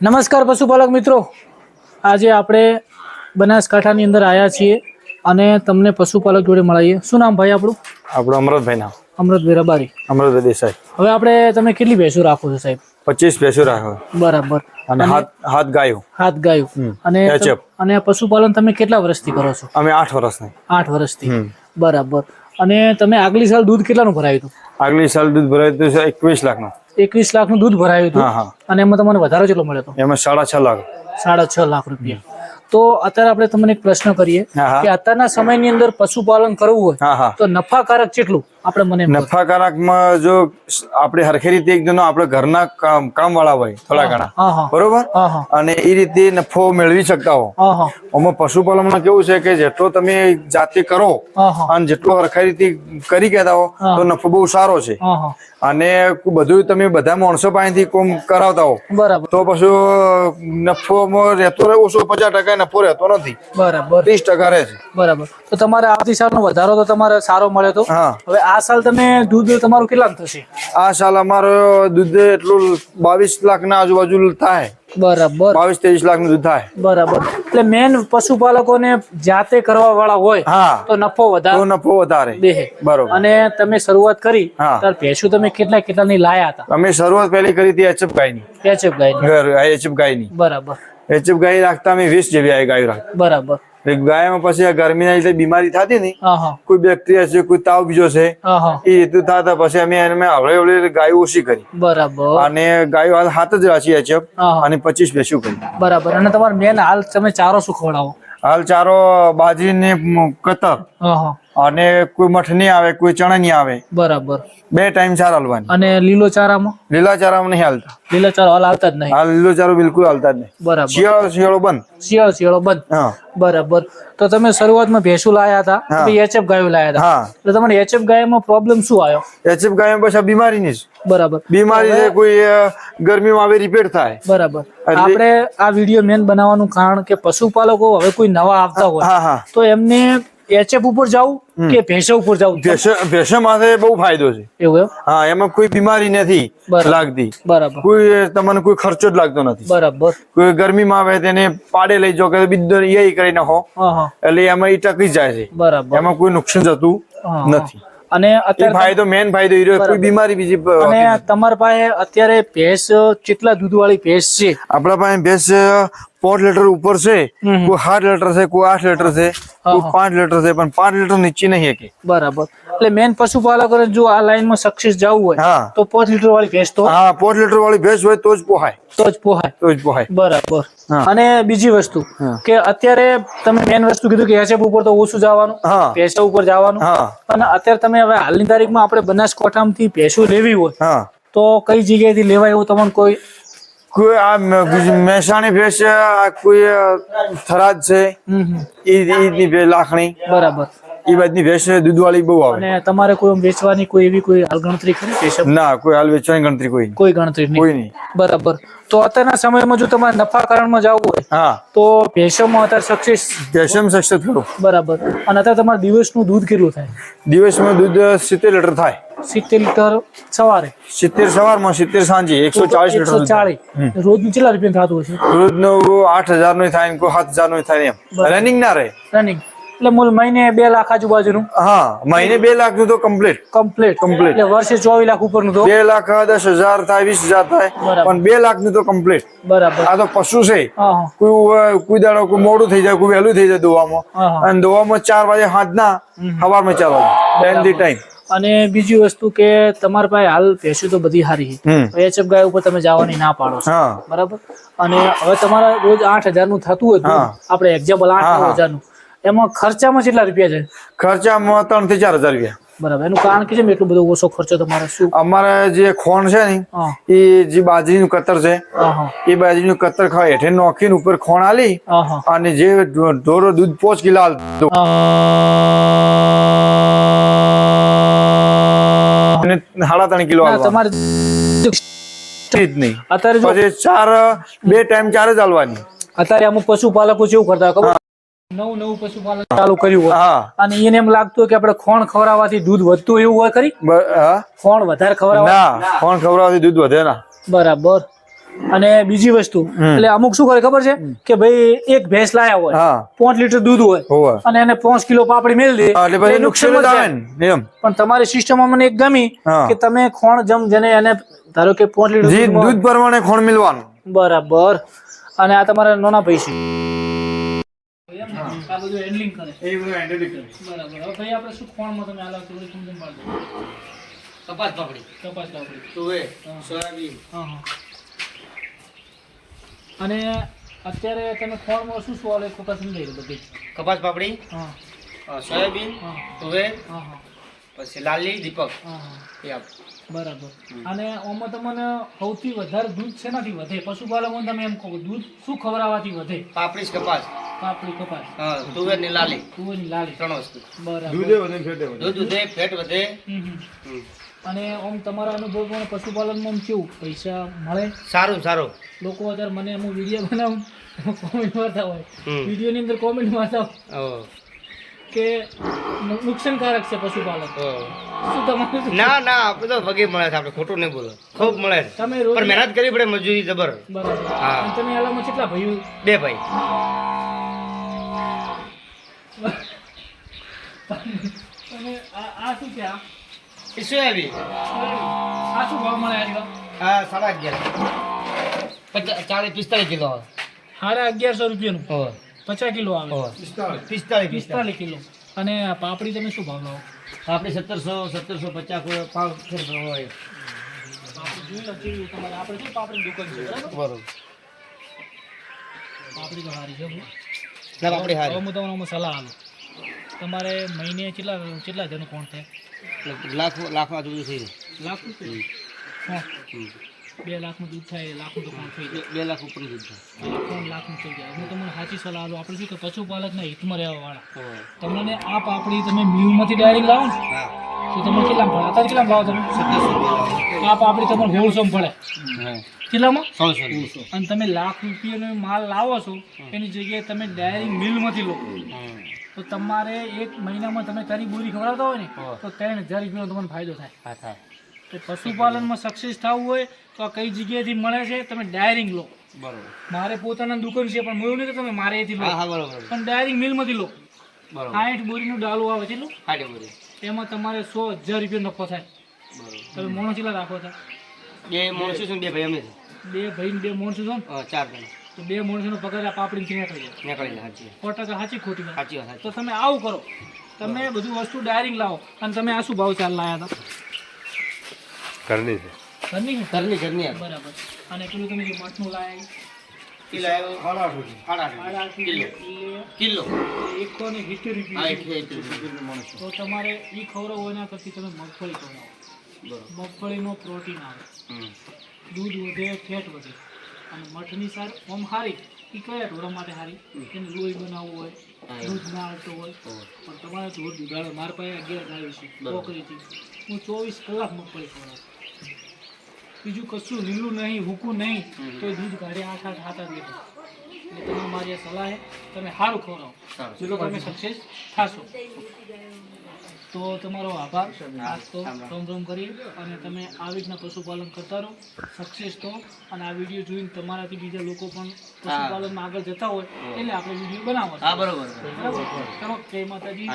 નમસ્કાર પશુપાલક મિત્રો, આજે આપણે બનાસકાંઠાની અંદર આવ્યા છીએ અને તમને પશુપાલક જોડે મળીએ. શું નામ ભાઈ આપણું? આપણું અમૃતભાઈ નામ. અમૃતભાઈ રબારી. અમૃતભાઈ દેસાઈ. હવે આપણે તમે કેટલી ભેંસો રાખો છો સાહેબ? 25 ભેંસો રાખો. બરાબર. અને હાથ ગાયો. હાથ ગાયો. અને પશુપાલન તમે કેટલા વર્ષથી કરો છો? અમે 8 વર્ષથી. 8 વર્ષથી. બરાબર. અને તમે આગલી સાલ દૂધ કેટલાનું ભરાયું હતું? આગલી સાલ દૂધ ભરાયું હતું 21 લાખનું. 21 લાખનું દૂધ ભરાયું હતું. અને એમાં તમને વધારો કેટલો મળ્યો હતો? એમાં 6.5 લાખ. 6.5 લાખ રૂપિયા. તો અત્યારે આપણે તમને એક પ્રશ્ન કરીએ કે અત્યારના સમયની અંદર પશુપાલન કરવું હોય તો નફાકારક કેટલું આપણે મને? નફાકારકમાં જો આપણે હરખી રીતે એકદમ આપણે ઘરના કામ વાળા હોય થોડા ઘણા, બરોબર, અને એ રીતે નફો મેળવી શકતા હો. આમાં પશુપાલનમાં કેવું છે કે જેટલો તમે જાતે કરો અને જેટલો હરખી રીતે કરી કહેતા હો તો નફો બહુ સારો છે. અને બધું તમે બધા માણસો પાસેથી કોમ કરાવતા હો બરાબર તો પછી નફોમાં રહેતો ઓછો 50% નફો રહેતો નથી. બરાબર. 30% રહે છે. બરાબર. તો તમારે આવતી સાલનો વધારો તો તમારે સારો મળ્યો તો. હવે આ સાલ તમે દૂધ તમારું કેટલા થશે? આ સાલ અમારું દૂધ એટલું 22 લાખના આજુબાજુ થાય. બરાબર. 22-23 લાખનું દૂધ થાય. બરાબર. એટલે મેન પશુપાલકોને જાતે કરવા વાળા હોય તો નફો વધારે દેહે. બરોબર. અને તમે શરૂઆત કરી ત્યારે ભેંસો તમે કેટલાની લાયા હતા? અમે શરૂઆત પહેલી કરી હતી એચએફ ગાયની. બરાબર. એચએફ ગાય રાખતા અમે 20 જેવી ગાયો રાખતા. બરાબર. ગાયમાં પછી ગરમીના લીધે બીમારી થતી ને, કોઈ બેક્ટેરિયા છે, કોઈ તાવ બીજો છે, એ રીતું થતા પછી અમે હવળે ગાયો ઓછી કરી. બરાબર. અને ગાયો હાલ 7 જ રાખી એચએફ અને 25 ભેંસું કરી. બરાબર. અને તમારે મેન હાલ તમે ચારો શું ખવડાવો? હાલ ચારો બાજરી ને કતર, અને કોઈ મઠ નહીં આવે, કોઈ ચણા નહીં આવે. બરાબર. 2 ટાઈમ ચાર હાલવાની. અને લીલા ચારામાં નહીં હાલતા. લીલો ચારો હાલ આવતા જ નહીં. હાલ લીલો ચારો બિલકુલ હાલતા જ નહીં. બરાબર. શિયાળો બંધ. બરાબર. તો તમે શરૂઆતમાં ભેંસું લાયા હતા, એચએફ ગાયો લાયા હતા, એટલે તમારે એચએફ ગાયમાં પ્રોબ્લેમ શું આવ્યો? એચએફ ગાયમાં પછી બીમારી ની. બરાબર. બીમારી કોઈ ગરમીમાં આવે રિપેર થાય. બરાબર. આપણે આ વિડીયો મેન બનાવવાનું કારણ કે પશુપાલકો હવે કોઈ નવા આવતા હોય તો એમને એચએફ ઉપર જવું કે ભેંસો ઉપર જવું? ભેંસો માટે બહુ ફાયદો છે. એવું? હા, એમાં કોઈ બીમારી નથી લાગતી. બરાબર. કોઈ તમને કોઈ ખર્ચો જ લાગતો નથી. બરાબર. કોઈ ગરમીમાં આવે તેને પાડે લઈ જાઓ કે બીજો એ કરી નાખો એટલે એમાં એ ટકી જાય છે. બરાબર. એમાં કોઈ નુકસાન જતું નથી. અને અત્યારે મેન ફાયદો કોઈ બીમારી બીજી. અને તમારા પાસે અત્યારે ભેંસ કેટલા દૂધ વાળી ભેંસ છે? આપણા પાસે ભેંસ 5 લીટર ઉપર છે, કોઈ 7 લીટર છે, કોઈ 8 લીટર છે, કોઈ 5 લીટર છે, પણ 5 લીટર નીચે નહીં. બરાબર. એટલે મેન પશુપાલકોને જો આ લાઈનમાં સક્સેસ જવું હોય તો 5 લીટર વાળી ભેંસ તો 5 લીટર વાળી ભેંસ હોય તો જ પોહાય. બરાબર. અને બીજી વસ્તુ કે અત્યારે તમે મેન વસ્તુ કીધું કે એચએફ ઉપર તો ઓછું જવાનું, ભેંસો ઉપર જવાનું. અને અત્યારે તમે હવે હાલની તારીખમાં આપણે બનાસકાંઠામાંથી ભેંસો લેવી હોય તો કઈ જગ્યાએથી લેવાય એવું તમને કોઈ આ મહેસાણી ભેંસ, કોઈ થરાદ છે, લાખણી, બરાબર, એ બધી ભેંસ દૂધ વાળી બહુ આવે. અને તમારે કોઈ વેચવાની કોઈ એવી કોઈ હાલ ગણતરી ખરી? ના, કોઈ હાલ વેચવાની ગણતરી કોઈ ગણતરી નહીં. બરાબર. તો અત્યારના સમયમાં જો તમારે નફાકારણમાં જવું હોય તો ભેંસોમાં અત્યારે સક્સેસ થયું. બરાબર. અને અત્યારે તમારે દિવસનું દૂધ કેટલું થાય? દિવસમાં દૂધ 70 લીટર થાય. 70 લીટર સવારે? 70 સવારમાં, 70 સાંજે, 140 લીટર. 140 રોજનું કેટલા રૂપિયા થતું હશે? રોજનું 8000 નું થાય, કોઈ 7000 નું થાય. એમ રનિંગ ના રહે. રનિંગ એટલે મૂળ મહિને 2 લાખ આજુબાજુનું? મહિને 2 લાખ નું તો કમ્પ્લીટ. એટલે વર્ષે 24 લાખ ઉપરનું તો 2 લાખ 10,000 થાય, 20,000 થાય, પણ 2 લાખ નું તો કમ્પ્લીટ. બરાબર. આ તો પશુ છે. કોઈ દાડો કોઈ મોડું થઈ જાય, કોઈ વહેલું થઈ જાય દોવામાં, અને દોવામાં 4 વાગે સાંજના, સવારમાં 4 વાગે ટાઈમ. અને બીજી વસ્તુ કે તમારા પાસે હાલ ભેંસો તો બધી સારી છે, એચએફ ગાય ઉપર તમે જવાની ના પાડો છો, બરાબર. અને હવે તમારા રોજ 8,000 નું થતું હોય, આપણે એક્ઝામ્પલ 8,000 નું, એમાં ખર્ચામાં કેટલા રૂપિયા છે? ખર્ચામાં 3,000 થી 4,000 રૂપિયા. બરાબર. એનું કારણ કે છે એટલો બધો ઓછો ખર્ચો તમારે શું? અમારે જે ખોણ છે ને, એ જે બાજરીનું કતર છે, એ બાજરીનું કતર ખાય હેઠે નોખીને ઉપર ખોણ આલી, અને જે ઢોરો દૂધ 5 કિલો આલતો 3.5 કિલો તમારે અત્યારે 2 ટાઈમ 4 જ આલવાની. અત્યારે અમુક પશુપાલકો કેવું કરતા ખબર? નવું પશુપાલન ચાલુ કર્યું હોય અને એને એમ લાગતું હોય કે આપણે ખોણ ખવડાવવાથી દૂધ વધતું એવું હોય ખરી? ખોણ વધારે ખવડાવવાથી દૂધ વધે ના. બરાબર. અને બીજી વસ્તુ એટલે અમુક શું કરે ખબર છે કે ભાઈ એક ભેંસ લાયા હોય 5 લીટર દૂધ હોય અને એને 5 કિલો પાપડી મેળ દે એટલે પછી નુકસાન જ આવે ને એમ. પણ તમારી સિસ્ટમમાં મને એક ગમી કે તમે ખોણ જેને એને ધારો કે 5 લીટર દૂધ પ્રમાણે ખોણ મિલવાનું બરાબર અને આ તમારા નાના પૈસે આ બધું હેન્ડલિંગ કરે એ બધું હેન્ડલિંગ કરે બરાબર. હવે ભાઈ આપણે શું ખોણમાં તમે આલા થોડી સમજણ પાડો. કપાસ પાપડી તુવેર સોયાબીન અને અત્યારે તમે ખોળમાં શું શું આવે ખોટા સમજાઈ દો બધી કપાસ પાપડી સોયાબીન તુવેર પછી લાલી દીપક એ આપ બરાબર. અને આમાં તમને સૌથી વધારે દૂધ શેનાથી વધે પશુપાલનમાં તમે એમ કહો દૂધ શું ખવડાવવાથી વધે? પાપડી કપાસ પાપડી કપાસ તુવેર ની લાલી ત્રણ વસ્તુ બરાબર. દૂધ વધે ફેટ વધે. અને આમ તમારા અનુભવ પણ પશુપાલનમાં આમ કેવું પૈસા મળે? સારું લોકો અત્યારે મને અમુક વિડીયો બનાવું કોમેન્ટ મારતા હોય વિડીયોની અંદર કોમેન્ટ મારતા હોય કે નુકસાનકારક છે પશુપાલન. શું તમારું? ના આપણે તો ભગે મળે છે, આપણે ખોટું નહીં બોલો, ખૂબ મળે છે. તમે રોજ પણ મહેનત કરવી પડે, મજૂરી જબર. બરાબર. હા. અને તમે આલામાં કેટલા ભાઈઓ? 2 ભાઈ. અને આ શું છે? એ સોયાબીન આ શું ભાવ મળે આજકાલ? 11.5 40-45 કિલો આવે. 1150 રૂપિયાનું 50 કિલો આવે. 45 કિલો. અને પાપડી તમે શું ભાવ લાવો? આપણે 1750 ભાવ હોય. પાપડી જોઈ લો કેવી તમારે આપણે શું પાપડી દુકાન છે બરાબર? પાપડી તો સારી છે. ના પાપડી હારી. હું તમને સલાહ આપું, તમારે મહિને કેટલા જણ કોણ થાય? લાખ આજુબાજુ થઈ લાખ રૂપિયા? 2 લાખનું દૂધ થાય, લાખનું તો કોણ થઈ જાય? 2 લાખ ઉપર દૂધ થાય. 3 લાખનું થઈ જાય. હું તમને સાચી સલાહ આપું, આપણે શું કે પશુપાલકના હિતમાં રહેવા વાળા તમને આ પાપડી તમે મિલમાંથી ડાયરેક્ટ લાવો ને તો તમને કેટલા પડે? અત્યારે કેટલા ભાવ તમે? 1700. આ પાપડી તમને 1600 પડે. કેટલામાં? 1600. અને તમે લાખ રૂપિયાનો માલ લાવો છો એની જગ્યાએ તમે ડાયરેક્ટ મિલમાંથી લો તો તમારે એક મહિનામાં તમે તારી બોરી ખવડાવતા હોય ને તો 3000 રૂપિયાનો તમને ફાયદો થાય. તો પશુપાલનમાં સક્સેસ થવું હોય તો આ કઈ જગ્યાએથી મળે છે તમે ડાયરેક્ટ લો. બરોબર. મારે પોતાના દુકાન છે પણ મળ્યું નહીં કે તમે મારે એથી લો પણ ડાયરેક્ટ મિલમાંથી લો. 60 બોરીનું ડાલું આવે કેટલું? 60 બોરી. એમાં તમારે 100,000 રૂપિયા નફો થાય. તમે મોણો કેટલા રાખો છો? 2 માણસો છે, 2 ભાઈ અમે છે. 2 ભાઈ ને 2 માણસો છો ને? 4 જણ. તો 2 માણસોનો પગાર આ પાપડી નીકળી જાય. સાચી 100% સાચી ખોટી વાત. સાચી વાત. તો તમે આવું કરો, તમે બધું વસ્તુ ડાયરેક્ટ લાવો. અને તમે આ શું ભાવ ચાલ લાયા હતા? ઘરની છે. ઘરની બરાબર. અને પેલું તમે જે મઠનું લાયા કિલો 8 કિલો 180 રૂપિયા. તો તમારે ઈ ખવડાવો એના પછી તમે મગફળી ખવડાવો. મગફળીનો પ્રોટીન આવે, દૂધ વધે, ફેટ વધે. અને મઠની સાર ઓમ સારી એ કયા ઢોરા માટે સારી? એને લોહી બનાવવું હોય, દૂધ ના આવતો હોય પણ તમારે ઢોર દૂધાળે મારા પાસે 11 ગાયો છે છોકરીથી હું 24 કલાક મગફળી ખવડાવું. બીજું કશું લીલું નહીં, ભૂકું નહીં, તો દૂધ કાઢે 8 હાથ જ લેતો. એટલે તમે મારી આ સલાહ છે, તમે સારું ખવડાવો જેટલો તમે સક્સેસ થશો. તો તમારો આભાર. આજ તો રોમ કરી અને તમે આવી રીતના પશુપાલન કરતા રહો, સક્સેસ તો. અને આ વિડીયો જોઈને તમારાથી બીજા લોકો પણ પશુપાલનમાં આગળ જતા હોય એટલે આપણે વિડીયો બનાવો. બરોબર. ચલો, જય માતાજી.